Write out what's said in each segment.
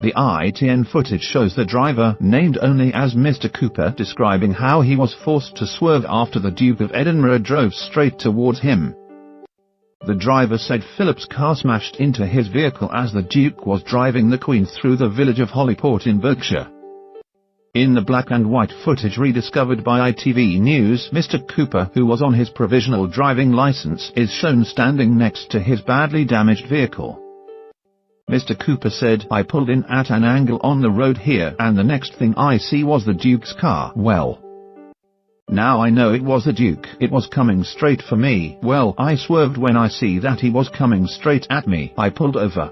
The ITN footage shows the driver, named only as Mr. Cooper, describing how he was forced to swerve after the Duke of Edinburgh drove straight towards him. The driver said Philip's car smashed into his vehicle as the Duke was driving the Queen through the village of Hollyport in Berkshire. In the black and white footage rediscovered by ITV News, Mr. Cooper, who was on his provisional driving license, is shown standing next to his badly damaged vehicle. Mr. Cooper said, "I pulled in at an angle on the road here, and the next thing I see was the Duke's car. Well, now I know it was the Duke. It was coming straight for me. Well, I swerved when I see that he was coming straight at me. I pulled over.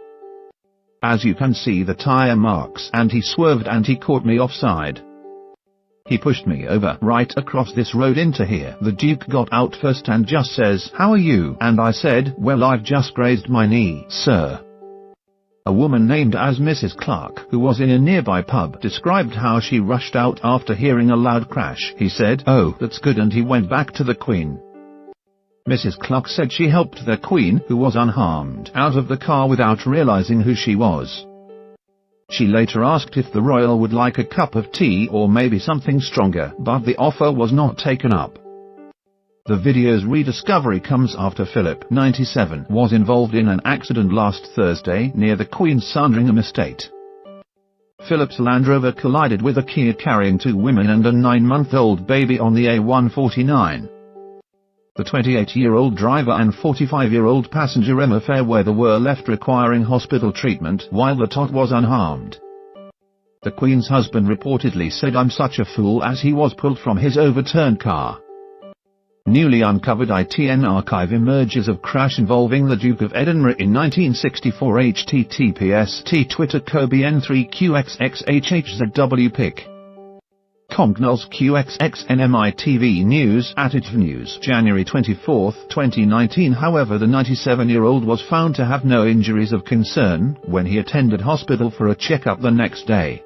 As you can see the tire marks, and he swerved and he caught me offside. He pushed me over right across this road into here. The Duke got out first and just says, 'How are you?' And I said, 'Well, I've just grazed my knee, sir.'" A woman named as Mrs. Clark, who was in a nearby pub, described how she rushed out after hearing a loud crash. He said, "Oh, that's good," and he went back to the Queen. Mrs. Clark said she helped the Queen, who was unharmed, out of the car without realizing who she was. She later asked if the royal would like a cup of tea or maybe something stronger, but the offer was not taken up. The video's rediscovery comes after Philip, 97, was involved in an accident last Thursday near the Queen's Sandringham estate. Philip's Land Rover collided with a Kia carrying 2 women and a 9-month-old baby on the A149. The 28-year-old driver and 45-year-old passenger Emma Fairweather were left requiring hospital treatment, while the tot was unharmed. The Queen's husband reportedly said, "I'm such a fool," as he was pulled from his overturned car. Newly uncovered ITN archive emerges of crash involving the Duke of Edinburgh in 1964. https Twitter KOBN3QXXHHZWPIC Cognos QXXNMITV News @ITV News January 24, 2019. However, the 97-year-old was found to have no injuries of concern when he attended hospital for a checkup the next day.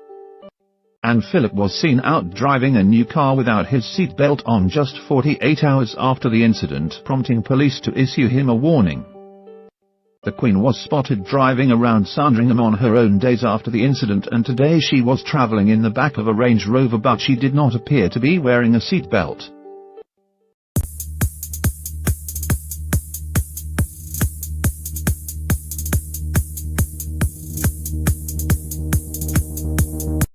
And Philip was seen out driving a new car without his seatbelt on just 48 hours after the incident, prompting police to issue him a warning. The Queen was spotted driving around Sandringham on her own days after the incident, and today she was travelling in the back of a Range Rover, but she did not appear to be wearing a seatbelt.